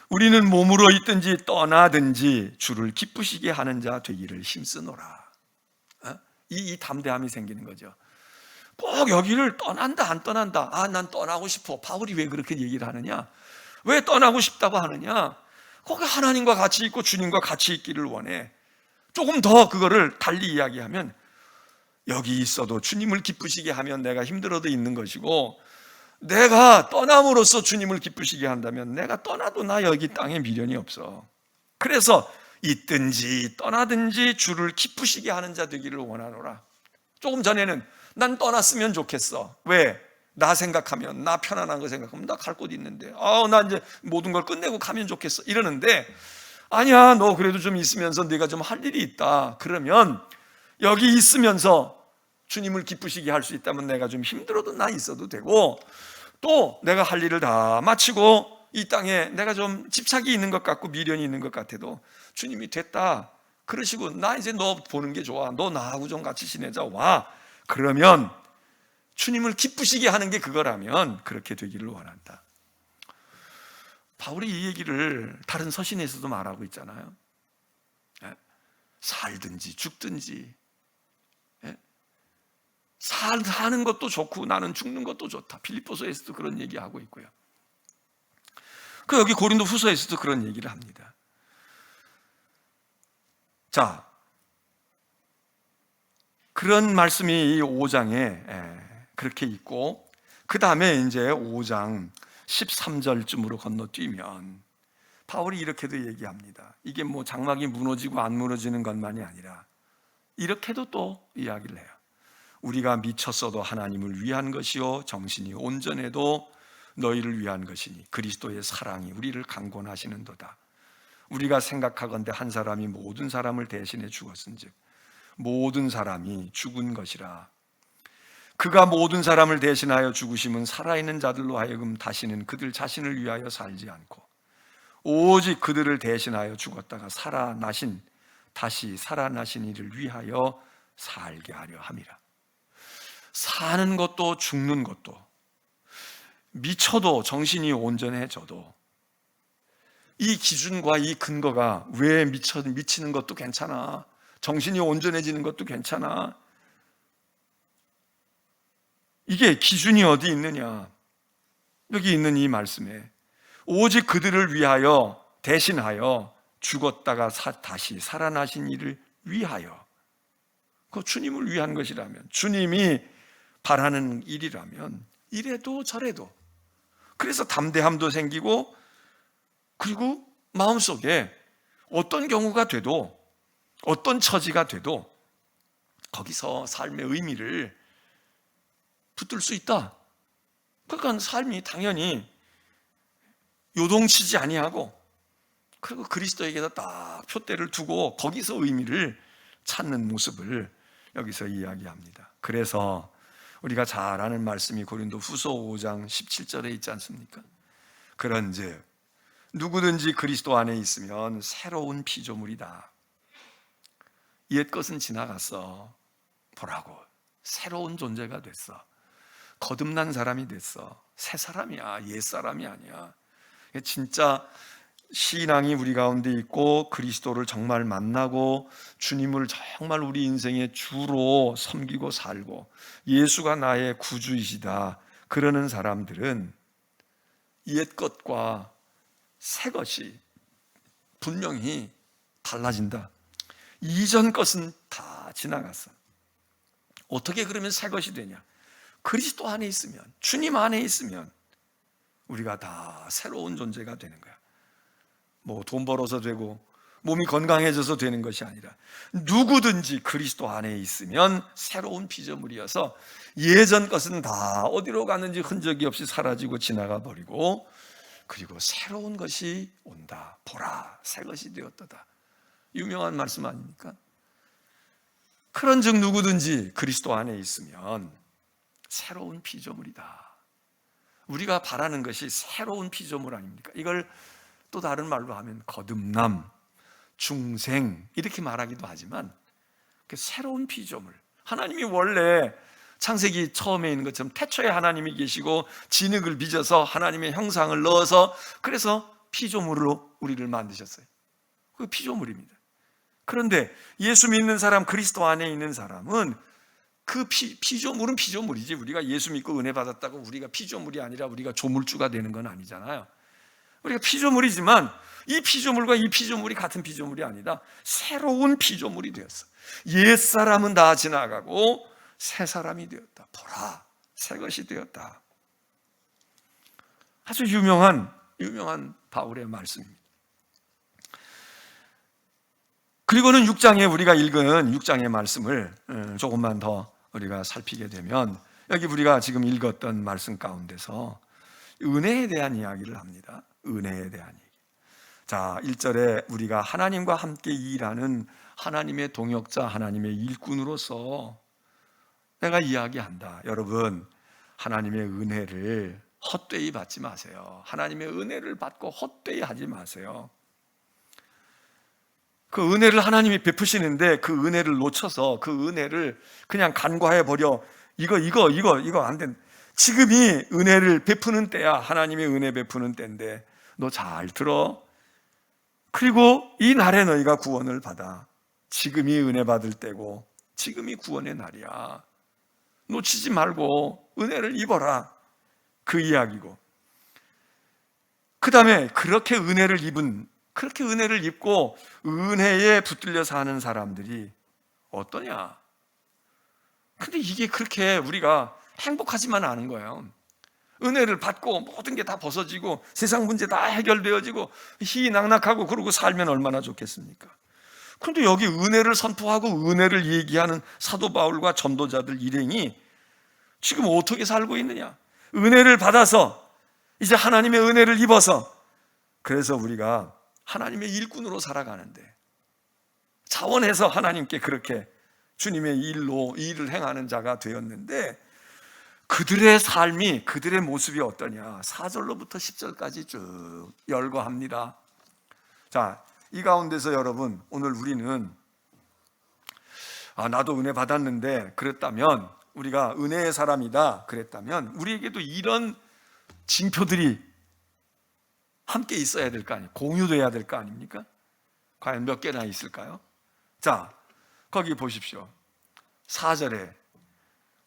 우리는 몸으로 있든지 떠나든지 주를 기쁘시게 하는 자 되기를 힘쓰노라. 이 담대함이 생기는 거죠. 꼭 여기를 떠난다 안 떠난다, 난 떠나고 싶어. 바울이 왜 그렇게 얘기를 하느냐? 왜 떠나고 싶다고 하느냐? 거기 하나님과 같이 있고 주님과 같이 있기를 원해. 조금 더 그거를 달리 이야기하면, 여기 있어도 주님을 기쁘시게 하면 내가 힘들어도 있는 것이고, 내가 떠남으로써 주님을 기쁘시게 한다면 내가 떠나도 나 여기 땅에 미련이 없어. 그래서 있든지 떠나든지 주를 기쁘시게 하는 자 되기를 원하노라. 조금 전에는 난 떠났으면 좋겠어. 왜? 나 생각하면, 나 편안한 거 생각하면 나 갈 곳 있는데, 나 이제 모든 걸 끝내고 가면 좋겠어 이러는데, 아니야, 너 그래도 좀 있으면서 네가 좀 할 일이 있다. 그러면 여기 있으면서 주님을 기쁘시게 할 수 있다면 내가 좀 힘들어도 나 있어도 되고, 또 내가 할 일을 다 마치고 이 땅에 내가 좀 집착이 있는 것 같고 미련이 있는 것 같아도 주님이 됐다 그러시고, 나 이제 너 보는 게 좋아, 너 나하고 좀 같이 지내자, 와. 그러면 주님을 기쁘시게 하는 게 그거라면 그렇게 되기를 원한다. 바울이 이 얘기를 다른 서신에서도 말하고 있잖아요. 살든지 죽든지, 사는 것도 좋고 나는 죽는 것도 좋다. 빌립보서에서도 그런 얘기하고 있고요. 그 여기 고린도 후서에서도 그런 얘기를 합니다. 자, 그런 말씀이 이 5장에 그렇게 있고, 그 다음에 이제 5장 13절쯤으로 건너뛰면 바울이 이렇게도 얘기합니다. 이게 뭐 장막이 무너지고 안 무너지는 것만이 아니라 이렇게도 또 이야기를 해요. 우리가 미쳤어도 하나님을 위한 것이요 정신이 온전해도 너희를 위한 것이니 그리스도의 사랑이 우리를 강권하시는도다. 우리가 생각하건대 한 사람이 모든 사람을 대신해 죽었은즉 모든 사람이 죽은 것이라. 그가 모든 사람을 대신하여 죽으심은 살아있는 자들로 하여금 다시는 그들 자신을 위하여 살지 않고 오직 그들을 대신하여 죽었다가 다시 살아나신 이를 위하여 살게 하려 함이라. 사는 것도 죽는 것도, 미쳐도 정신이 온전해져도 이 기준과 이 근거가, 왜 미치는 것도 괜찮아, 정신이 온전해지는 것도 괜찮아, 이게 기준이 어디 있느냐? 여기 있는 이 말씀에 오직 그들을 위하여 대신하여 죽었다가 다시 살아나신 이를 위하여, 그 주님을 위한 것이라면, 주님이 바라는 일이라면 이래도 저래도, 그래서 담대함도 생기고, 그리고 마음속에 어떤 경우가 돼도, 어떤 처지가 돼도 거기서 삶의 의미를 붙들 수 있다. 그러니까 삶이 당연히 요동치지 아니하고, 그리고 그리스도에게다 딱 표대를 두고 거기서 의미를 찾는 모습을 여기서 이야기합니다. 그래서 우리가 잘 아는 말씀이 고린도 후서 5장 17절에 있지 않습니까? 그런즉 누구든지 그리스도 안에 있으면 새로운 피조물이다. 옛 것은 지나갔어. 보라고, 새로운 존재가 됐어. 거듭난 사람이 됐어. 새 사람이야, 옛 사람이 아니야. 진짜 신앙이 우리 가운데 있고 그리스도를 정말 만나고 주님을 정말 우리 인생의 주로 섬기고 살고 예수가 나의 구주이시다 그러는 사람들은 옛 것과 새 것이 분명히 달라진다. 이전 것은 다 지나갔어. 어떻게 그러면 새 것이 되냐? 그리스도 안에 있으면, 주님 안에 있으면 우리가 다 새로운 존재가 되는 거야. 뭐 돈 벌어서 되고 몸이 건강해져서 되는 것이 아니라 누구든지 그리스도 안에 있으면 새로운 피조물이어서 예전 것은 다 어디로 갔는지 흔적이 없이 사라지고 지나가 버리고, 그리고 새로운 것이 온다. 보라, 새 것이 되었도다. 유명한 말씀 아닙니까? 그런즉 누구든지 그리스도 안에 있으면 새로운 피조물이다. 우리가 바라는 것이 새로운 피조물 아닙니까? 이걸 또 다른 말로 하면 거듭남, 중생 이렇게 말하기도 하지만 새로운 피조물, 하나님이 원래 창세기 처음에 있는 것처럼 태초에 하나님이 계시고 진흙을 빚어서 하나님의 형상을 넣어서 그래서 피조물로 우리를 만드셨어요. 그 피조물입니다. 그런데 예수 믿는 사람, 그리스도 안에 있는 사람은 그 피조물은 피조물이지, 우리가 예수 믿고 은혜 받았다고 우리가 피조물이 아니라 우리가 조물주가 되는 건 아니잖아요. 우리가 피조물이지만 이 피조물과 이 피조물이 같은 피조물이 아니다. 새로운 피조물이 되었어. 옛사람은 다 지나가고 새 사람이 되었다. 보라, 새 것이 되었다. 아주 유명한 바울의 말씀입니다. 그리고는 6장에 우리가 읽은 6장의 말씀을 조금만 더 우리가 살피게 되면 여기 우리가 지금 읽었던 말씀 가운데서 은혜에 대한 이야기를 합니다. 은혜에 대한 얘기. 자, 1절에 우리가 하나님과 함께 일하는 하나님의 동역자, 하나님의 일꾼으로서 내가 이야기한다. 여러분, 하나님의 은혜를 헛되이 받지 마세요. 하나님의 은혜를 받고 헛되이 하지 마세요. 그 은혜를 하나님이 베푸시는데 그 은혜를 놓쳐서 그 은혜를 그냥 간과해 버려. 이거 안 된. 지금이 은혜를 베푸는 때야. 하나님의 은혜 베푸는 때인데 너 잘 들어. 그리고 이 날에 너희가 구원을 받아. 지금이 은혜 받을 때고 지금이 구원의 날이야. 놓치지 말고 은혜를 입어라. 그 이야기고, 그 다음에 그렇게 은혜를 입고 은혜에 붙들려 사는 사람들이 어떠냐? 근데 이게 그렇게 우리가 행복하지만 않은 거예요. 은혜를 받고 모든 게 다 벗어지고 세상 문제 다 해결되어지고 희낙낙하고 그러고 살면 얼마나 좋겠습니까? 그런데 여기 은혜를 선포하고 은혜를 얘기하는 사도 바울과 전도자들 일행이 지금 어떻게 살고 있느냐? 은혜를 받아서 이제 하나님의 은혜를 입어서, 그래서 우리가 하나님의 일꾼으로 살아가는데 자원해서 하나님께 그렇게 주님의 일을 행하는 자가 되었는데, 그들의 삶이, 그들의 모습이 어떠냐? 4절로부터 10절까지 쭉 열거합니다. 자, 이 가운데서 여러분, 오늘 우리는 나도 은혜 받았는데 그랬다면, 우리가 은혜의 사람이다 그랬다면 우리에게도 이런 징표들이 함께 있어야 될 거 아니에요. 공유돼야 될 거 아닙니까? 과연 몇 개나 있을까요? 자, 거기 보십시오. 4절에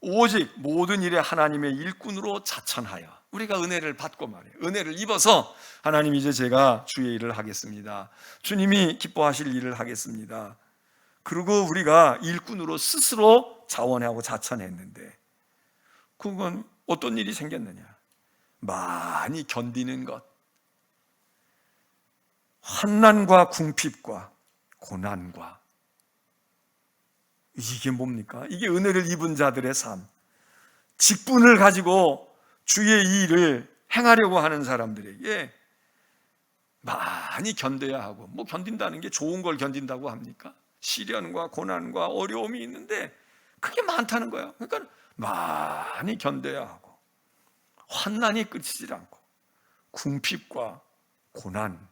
오직 모든 일에 하나님의 일꾼으로 자천하여, 우리가 은혜를 받고 말이에요. 은혜를 입어서 하나님, 이제 제가 주의 일을 하겠습니다. 주님이 기뻐하실 일을 하겠습니다. 그리고 우리가 일꾼으로 스스로 자원하고 자천했는데 그건 어떤 일이 생겼느냐? 많이 견디는 것, 환난과 궁핍과 고난과, 이게 뭡니까? 이게 은혜를 입은 자들의 삶. 직분을 가지고 주의 일을 행하려고 하는 사람들에게 많이 견뎌야 하고, 뭐 견딘다는 게 좋은 걸 견딘다고 합니까? 시련과 고난과 어려움이 있는데 그게 많다는 거예요. 그러니까 많이 견뎌야 하고, 환난이 끝이질 않고, 궁핍과 고난,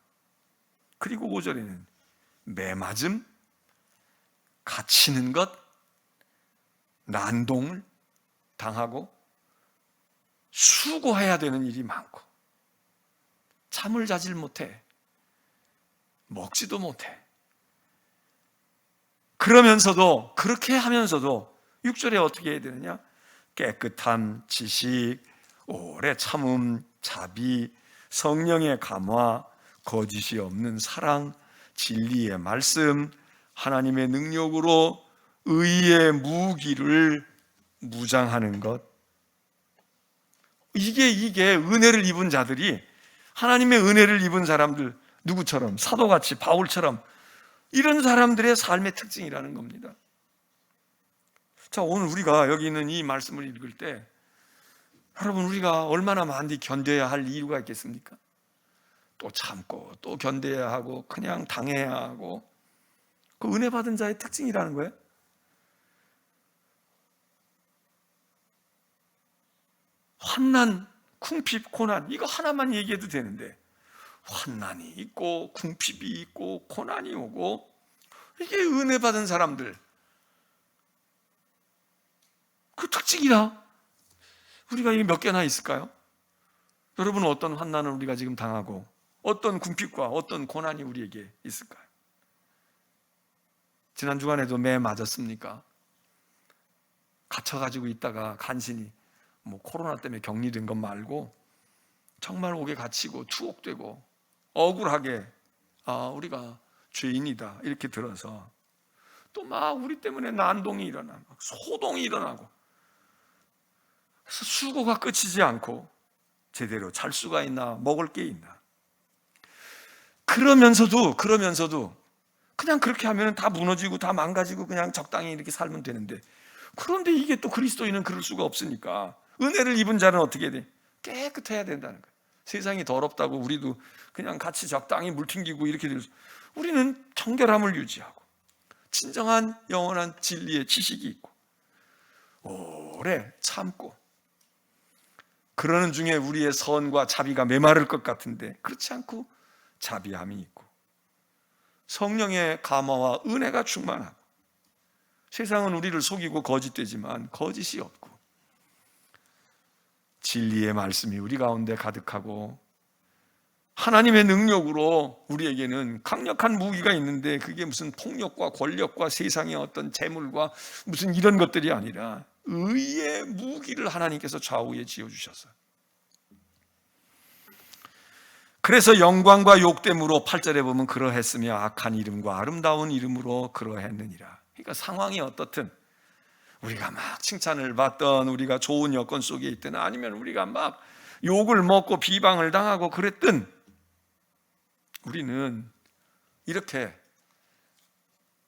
그리고 5절에는 매맞음, 갇히는 것, 난동을 당하고 수고해야 되는 일이 많고, 잠을 자질 못해, 먹지도 못해. 그러면서도, 그렇게 하면서도 6절에 어떻게 해야 되느냐? 깨끗함, 지식, 오래 참음, 자비, 성령의 감화, 거짓이 없는 사랑, 진리의 말씀, 하나님의 능력으로 의의 무기를 무장하는 것. 이게 은혜를 입은 자들이, 하나님의 은혜를 입은 사람들, 누구처럼? 사도같이, 바울처럼 이런 사람들의 삶의 특징이라는 겁니다. 자, 오늘 우리가 여기 있는 이 말씀을 읽을 때 여러분, 우리가 얼마나 많이 견뎌야 할 이유가 있겠습니까? 또 참고 또 견뎌야 하고 그냥 당해야 하고, 그 은혜 받은 자의 특징이라는 거예요. 환난, 궁핍, 고난, 이거 하나만 얘기해도 되는데 환난이 있고 궁핍이 있고 고난이 오고, 이게 은혜 받은 사람들 그 특징이라. 우리가 이게 몇 개나 있을까요? 여러분은 어떤 환난을 우리가 지금 당하고 어떤 궁핍과 어떤 고난이 우리에게 있을까요? 지난 주간에도 매 맞았습니까? 갇혀가지고 있다가 간신히 코로나 때문에 격리된 것 말고 정말 옥에 갇히고 투옥되고 억울하게 우리가 죄인이다 이렇게 들어서 또 막 우리 때문에 난동이 일어나고 소동이 일어나고, 그래서 수고가 끝이지 않고 제대로 잘 수가 있나, 먹을 게 있나. 그러면서도 그냥 그렇게 하면 다 무너지고 다 망가지고 그냥 적당히 이렇게 살면 되는데, 그런데 이게 또 그리스도인은 그럴 수가 없으니까 은혜를 입은 자는 어떻게 돼? 깨끗해야 된다는 거예요. 세상이 더럽다고 우리도 그냥 같이 적당히 물 튕기고 이렇게 될 수, 우리는 청결함을 유지하고 진정한 영원한 진리의 지식이 있고 오래 참고, 그러는 중에 우리의 선과 자비가 메마를 것 같은데 그렇지 않고 자비함이 있고 성령의 감화와 은혜가 충만하고, 세상은 우리를 속이고 거짓되지만 거짓이 없고 진리의 말씀이 우리 가운데 가득하고 하나님의 능력으로 우리에게는 강력한 무기가 있는데, 그게 무슨 폭력과 권력과 세상의 어떤 재물과 무슨 이런 것들이 아니라 의의 무기를 하나님께서 좌우에 지어주셨어요. 그래서 영광과 욕됨으로 8절에 보면 그러했으며 악한 이름과 아름다운 이름으로 그러했느니라. 그러니까 상황이 어떻든, 우리가 막 칭찬을 받던, 우리가 좋은 여건 속에 있든, 아니면 우리가 막 욕을 먹고 비방을 당하고 그랬든, 우리는 이렇게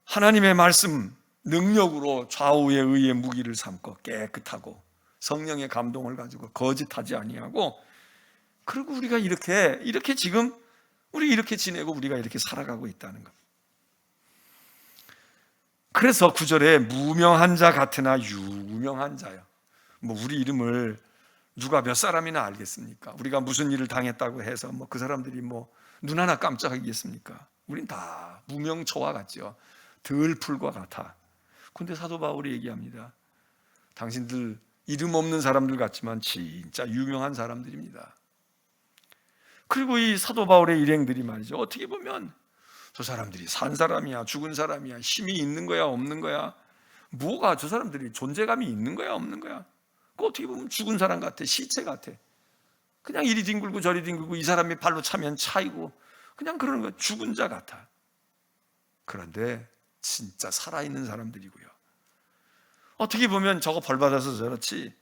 하나님의 말씀 능력으로 좌우의 의의 무기를 삼고 깨끗하고 성령의 감동을 가지고 거짓하지 아니하고, 그리고 우리가 이렇게 지금 우리 이렇게 지내고 우리가 이렇게 살아가고 있다는 것. 그래서 9절에 무명한 자 같으나 유명한 자요. 뭐 우리 이름을 누가 몇 사람이나 알겠습니까? 우리가 무슨 일을 당했다고 해서 뭐 그 사람들이 뭐 눈 하나 깜짝하겠습니까? 우린 다 무명초와 같죠. 들풀과 같아. 근데 사도 바울이 얘기합니다. 당신들 이름 없는 사람들 같지만 진짜 유명한 사람들입니다. 그리고 이 사도 바울의 일행들이 말이죠, 어떻게 보면 저 사람들이 산 사람이야, 죽은 사람이야, 힘이 있는 거야, 없는 거야, 뭐가 저 사람들이 존재감이 있는 거야, 없는 거야, 그 어떻게 보면 죽은 사람 같아, 시체 같아. 그냥 이리 뒹굴고 저리 뒹굴고, 이 사람이 발로 차면 차이고 그냥 그러는 거야. 죽은 자 같아. 그런데 진짜 살아있는 사람들이고요. 어떻게 보면 저거 벌받아서 저렇지,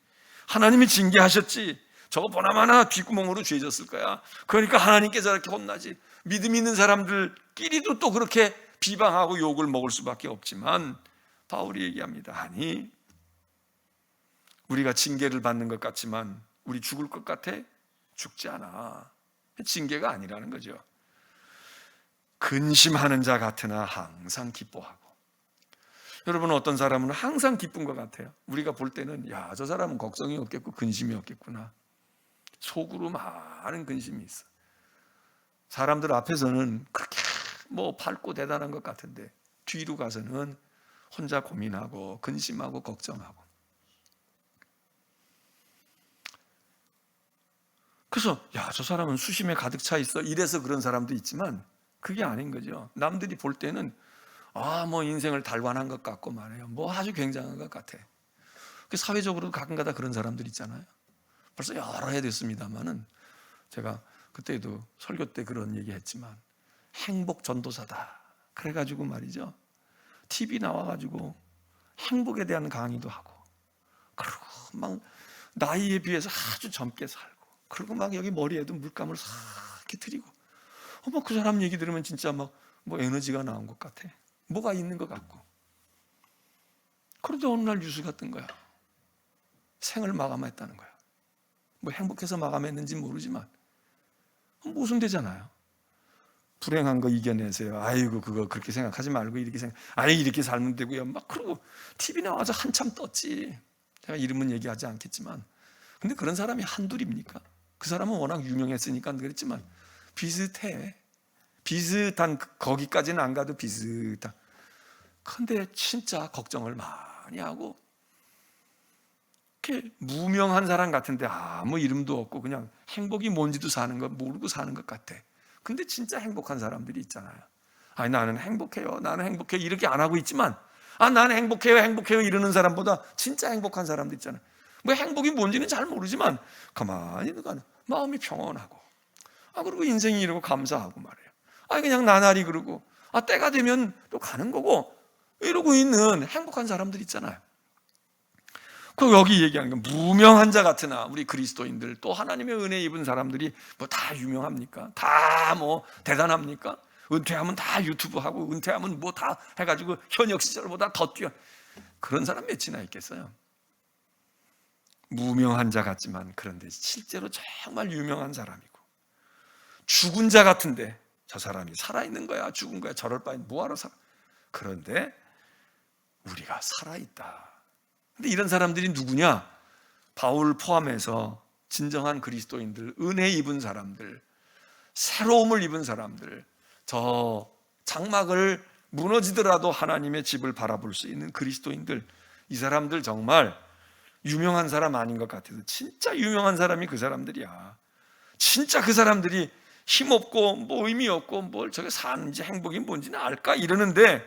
하나님이 징계하셨지, 저거 보나마나 뒷구멍으로 죄졌을 거야. 그러니까 하나님께 저렇게 혼나지. 믿음 있는 사람들끼리도 또 그렇게 비방하고 욕을 먹을 수밖에 없지만, 바울이 얘기합니다. 아니, 우리가 징계를 받는 것 같지만 우리 죽을 것 같아? 죽지 않아. 징계가 아니라는 거죠. 근심하는 자 같으나 항상 기뻐하고. 여러분, 어떤 사람은 항상 기쁜 것 같아요. 우리가 볼 때는 야, 저 사람은 걱정이 없겠고 근심이 없겠구나. 속으로 많은 근심이 있어. 사람들 앞에서는 그렇게 뭐 밝고 대단한 것 같은데 뒤로 가서는 혼자 고민하고 근심하고 걱정하고. 그래서 야, 저 사람은 수심에 가득 차 있어, 이래서 그런 사람도 있지만 그게 아닌 거죠. 남들이 볼 때는 뭐 인생을 달관한 것 같고 말이에요, 뭐 아주 굉장한 것 같아. 사회적으로도 가끔가다 그런 사람들 있잖아요. 벌써 여러 해 됐습니다만은 제가 그때도 설교 때 그런 얘기 했지만, 행복 전도사다 그래가지고 말이죠, TV 나와가지고 행복에 대한 강의도 하고, 그리고 막 나이에 비해서 아주 젊게 살고, 그리고 막 여기 머리에도 물감을 싹 이렇게 들이고, 그 사람 얘기 들으면 진짜 막 뭐 에너지가 나온 것 같아. 뭐가 있는 것 같고. 그런데 어느 날 뉴스가 뜬 거야. 생을 마감했다는 거야. 뭐 행복해서 마감했는지 모르지만 모순되잖아요. 불행한 거 이겨내세요. 아이고 그거 그렇게 생각하지 말고 이렇게 살면 되고요. 막 그러고 TV 나와서 한참 떴지. 제가 이름은 얘기하지 않겠지만, 근데 그런 사람이 한둘입니까? 그 사람은 워낙 유명했으니까 그랬지만 비슷한 거기까지는 안 가도 비슷한. 근데 진짜 걱정을 많이 하고 이렇게 무명한 사람 같은데 아무 이름도 없고 그냥 행복이 뭔지도 모르고 사는 것 같아. 근데 진짜 행복한 사람들이 있잖아요. 아니, 나는 행복해요 이렇게 안 하고 있지만, 나는 행복해요 이러는 사람보다 진짜 행복한 사람도 있잖아요. 뭐 행복이 뭔지는 잘 모르지만 가만히 마음이 평온하고, 그리고 인생이 이러고 감사하고 말이에요. 그냥 나날이 그러고 때가 되면 또 가는 거고 이러고 있는 행복한 사람들 있잖아요. 그 여기 얘기하는 건 무명한 자 같으나 우리 그리스도인들 또 하나님의 은혜 입은 사람들이 뭐 다 유명합니까? 다 뭐 대단합니까? 은퇴하면 다 유튜브 하고 은퇴하면 뭐 다 해가지고 현역 시절보다 더 뛰어 그런 사람 몇이나 있겠어요? 무명한 자 같지만 그런데 실제로 정말 유명한 사람이고 죽은 자 같은데 저 사람이 살아있는 거야 죽은 거야 저럴 바엔 뭐하러 살아. 그런데 우리가 살아있다. 근데 이런 사람들이 누구냐? 바울 포함해서 진정한 그리스도인들, 은혜 입은 사람들, 새로움을 입은 사람들, 저 장막을 무너지더라도 하나님의 집을 바라볼 수 있는 그리스도인들, 이 사람들 정말 유명한 사람 아닌 것 같아서 진짜 유명한 사람이 그 사람들이야. 진짜 그 사람들이 힘없고 뭐 의미 없고 뭘 저게 사는지 행복이 뭔지는 알까? 이러는데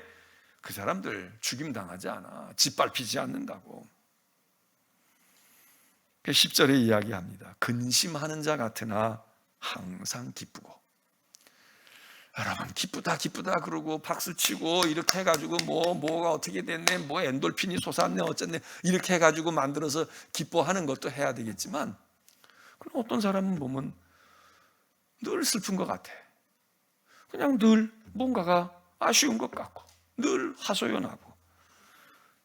그 사람들 죽임 당하지 않아. 짓밟히지 않는다고. 10절에 이야기합니다. 근심하는 자 같으나 항상 기쁘고. 여러분 기쁘다 그러고 박수치고 이렇게 해가지고 뭐가 어떻게 됐네 뭐 엔돌핀이 솟았네 어쨌네 이렇게 해가지고 만들어서 기뻐하는 것도 해야 되겠지만 그럼 어떤 사람은 보면 늘 슬픈 것 같아. 그냥 늘 뭔가가 아쉬운 것 같고 늘 하소연하고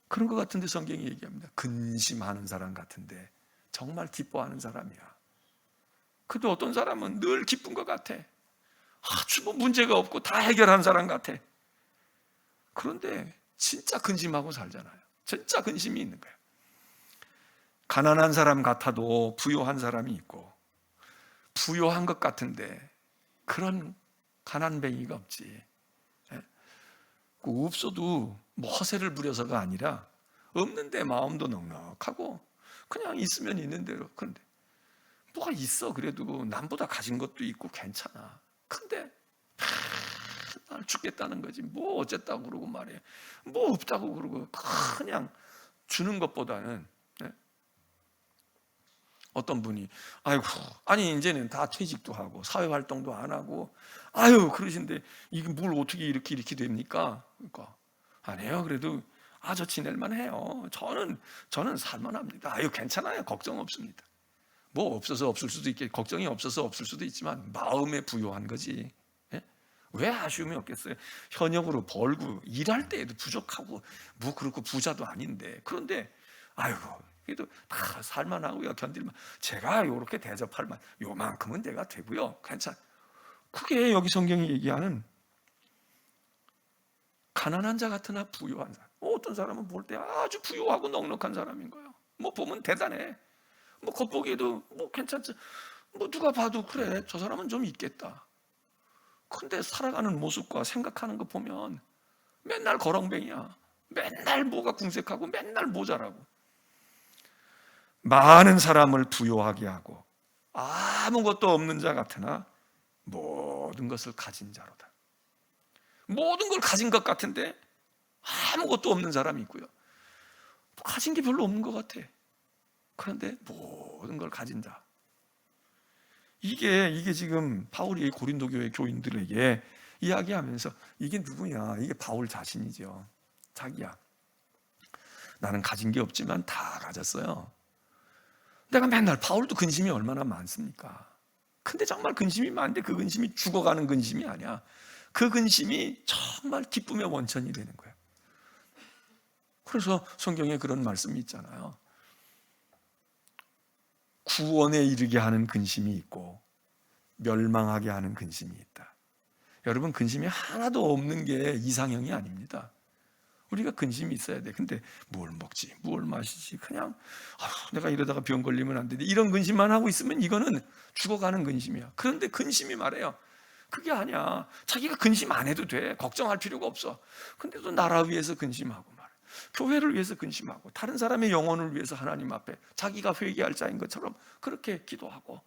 그런 것 같은데 성경이 얘기합니다. 근심하는 사람 같은데 정말 기뻐하는 사람이야. 근데 어떤 사람은 늘 기쁜 것 같아. 아주 뭐 문제가 없고 다 해결한 사람 같아. 그런데 진짜 근심하고 살잖아요. 진짜 근심이 있는 거예요. 가난한 사람 같아도 부유한 사람이 있고 부유한 것 같은데 그런 가난뱅이가 없지. 없어도 뭐 허세를 부려서가 아니라 없는데 마음도 넉넉하고 그냥 있으면 있는 대로. 그런데 뭐가 있어 그래도 남보다 가진 것도 있고 괜찮아. 근데 날 죽겠다는 거지. 뭐 어쨌다고 그러고 말이에요. 뭐 없다고 그러고 그냥 주는 것보다는 어떤 분이 아니 이제는 다 퇴직도 하고 사회활동도 안 하고 그러신데 이게 뭘 어떻게 이렇게 됩니까? 그러니까 아니에요. 그래도 저 지낼만 해요. 저는 살만합니다. 괜찮아요. 걱정 없습니다. 뭐 없어서 없을 수도 있겠 걱정이 없어서 없을 수도 있지만 마음에 부요한 거지. 왜 아쉬움이 없겠어요? 현역으로 벌고 일할 때에도 부족하고 뭐 그렇고 부자도 아닌데 그런데 그래도 다 살만하고요. 견딜만. 제가 요렇게 대접할 만 요만큼은 내가 되고요. 괜찮. 그게 여기 성경이 얘기하는 가난한 자 같으나 부유한 사람. 어떤 사람은 볼 때 아주 부유하고 넉넉한 사람인 거예요. 뭐 보면 대단해. 뭐 겉보기에도 뭐 괜찮지. 뭐 누가 봐도 그래 저 사람은 좀 있겠다. 근데 살아가는 모습과 생각하는 거 보면 맨날 거렁뱅이야. 맨날 뭐가 궁색하고 맨날 모자라고. 많은 사람을 부요하게 하고 아무것도 없는 자 같으나 모든 것을 가진 자로다. 모든 걸 가진 것 같은데 아무것도 없는 사람이 있고요. 가진 게 별로 없는 것 같아. 그런데 모든 걸 가진 자. 이게 지금 바울이 고린도 교회 교인들에게 이야기하면서 이게 누구냐? 이게 바울 자신이죠. 자기야. 나는 가진 게 없지만 다 가졌어요. 내가 맨날 바울도 근심이 얼마나 많습니까? 근데 정말 근심이 많은데 그 근심이 죽어가는 근심이 아니야. 그 근심이 정말 기쁨의 원천이 되는 거예요. 그래서 성경에 그런 말씀이 있잖아요. 구원에 이르게 하는 근심이 있고 멸망하게 하는 근심이 있다. 여러분 근심이 하나도 없는 게 이상형이 아닙니다. 우리가 근심이 있어야 돼. 근데 뭘 먹지? 뭘 마시지? 그냥 내가 이러다가 병 걸리면 안 되는데 이런 근심만 하고 있으면 이거는 죽어가는 근심이야. 그런데 근심이 말해요. 그게 아니야. 자기가 근심 안 해도 돼. 걱정할 필요가 없어. 근데 또 나라 위해서 근심하고 말해. 교회를 위해서 근심하고 다른 사람의 영혼을 위해서 하나님 앞에 자기가 회개할 자인 것처럼 그렇게 기도하고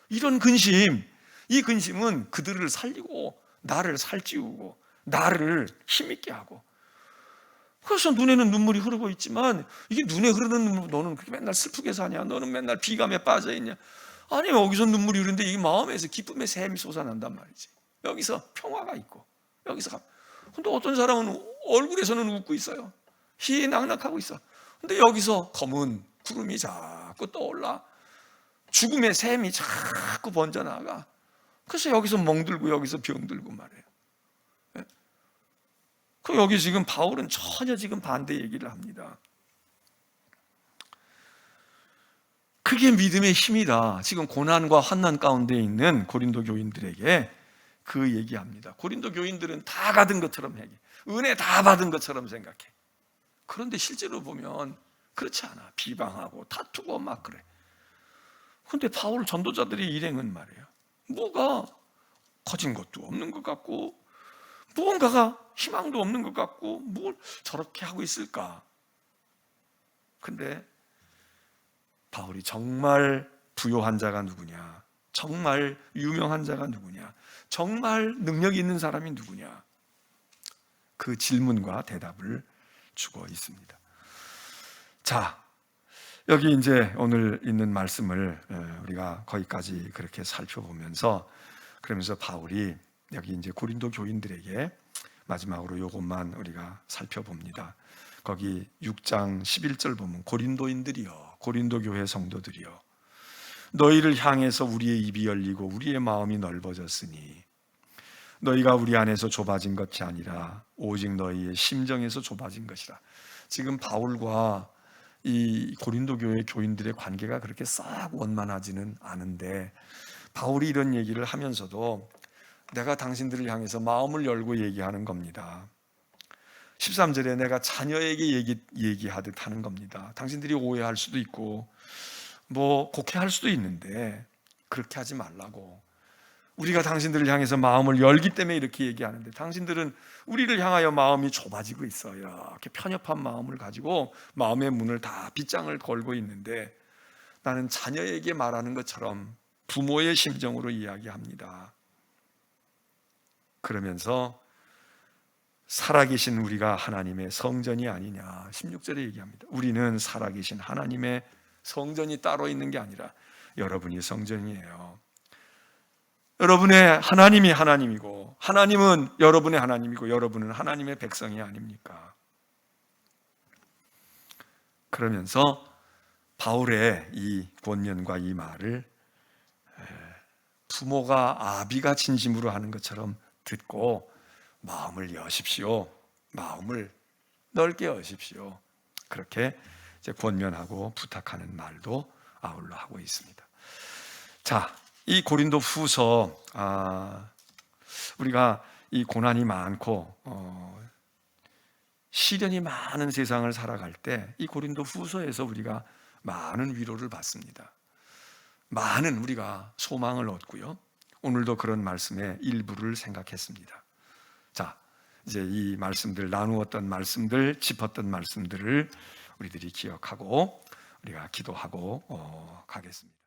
이런 근심, 이 근심은 그들을 살리고 나를 살찌우고 나를 힘있게 하고 그래서 눈에는 눈물이 흐르고 있지만 이게 눈에 흐르는 눈물 너는 그렇게 맨날 슬프게 사냐? 너는 맨날 비감에 빠져있냐? 아니 여기서 눈물이 흐르는데 이 마음에서 기쁨의 샘이 솟아난단 말이지. 여기서 평화가 있고 여기서 근데 어떤 사람은 얼굴에서는 웃고 있어요. 희희낙낙하고 있어. 근데 여기서 검은 구름이 자꾸 떠올라. 죽음의 샘이 자꾸 번져나가. 그래서 여기서 멍들고 여기서 병들고 말이에요. 그 여기 지금 바울은 전혀 지금 반대 얘기를 합니다. 그게 믿음의 힘이다. 지금 고난과 환난 가운데 있는 고린도 교인들에게 그 얘기합니다. 고린도 교인들은 다 받은 것처럼 얘기해. 은혜 다 받은 것처럼 생각해. 그런데 실제로 보면 그렇지 않아. 비방하고 다투고 막 그래. 그런데 바울 전도자들의 일행은 말이에요. 뭐가 거진 것도 없는 것 같고 무언가가 희망도 없는 것 같고 뭘 저렇게 하고 있을까? 근데 바울이 정말 부요한 자가 누구냐? 정말 유명한 자가 누구냐? 정말 능력 있는 사람이 누구냐? 그 질문과 대답을 주고 있습니다. 자, 여기 이제 오늘 있는 말씀을 우리가 거기까지 그렇게 살펴보면서 그러면서 바울이 여기 이제 고린도 교인들에게 마지막으로 이것만 우리가 살펴봅니다. 거기 6장 11절 보면 고린도인들이여, 고린도 교회 성도들이여, 너희를 향해서 우리의 입이 열리고 우리의 마음이 넓어졌으니 너희가 우리 안에서 좁아진 것이 아니라 오직 너희의 심정에서 좁아진 것이라. 지금 바울과 이 고린도 교회 교인들의 관계가 그렇게 싹 원만하지는 않은데 바울이 이런 얘기를 하면서도 내가 당신들을 향해서 마음을 열고 얘기하는 겁니다. 13절에 내가 자녀에게 얘기하듯 하는 겁니다. 당신들이 오해할 수도 있고 뭐 곡해할 수도 있는데 그렇게 하지 말라고. 우리가 당신들을 향해서 마음을 열기 때문에 이렇게 얘기하는데 당신들은 우리를 향하여 마음이 좁아지고 있어요. 이렇게 편협한 마음을 가지고 마음의 문을 다 빗장을 걸고 있는데 나는 자녀에게 말하는 것처럼 부모의 심정으로 이야기합니다. 그러면서 살아계신 우리가 하나님의 성전이 아니냐 16절에 얘기합니다. 우리는 살아계신 하나님의 성전이 따로 있는 게 아니라 여러분이 성전이에요. 여러분의 하나님이 하나님이고 하나님은 여러분의 하나님이고 여러분은 하나님의 백성이 아닙니까? 그러면서 바울의 이 권면과 이 말을 부모가 아비가 진심으로 하는 것처럼 듣고 마음을 여십시오. 마음을 넓게 여십시오. 그렇게 이제 권면하고 부탁하는 말도 아울러 하고 있습니다. 자, 이 고린도 후서 우리가 이 고난이 많고 시련이 많은 세상을 살아갈 때 이 고린도 후서에서 우리가 많은 위로를 받습니다. 많은 우리가 소망을 얻고요. 오늘도 그런 말씀의 일부를 생각했습니다. 자, 이제 이 말씀들 나누었던 말씀들 짚었던 말씀들을 우리들이 기억하고 우리가 기도하고 가겠습니다.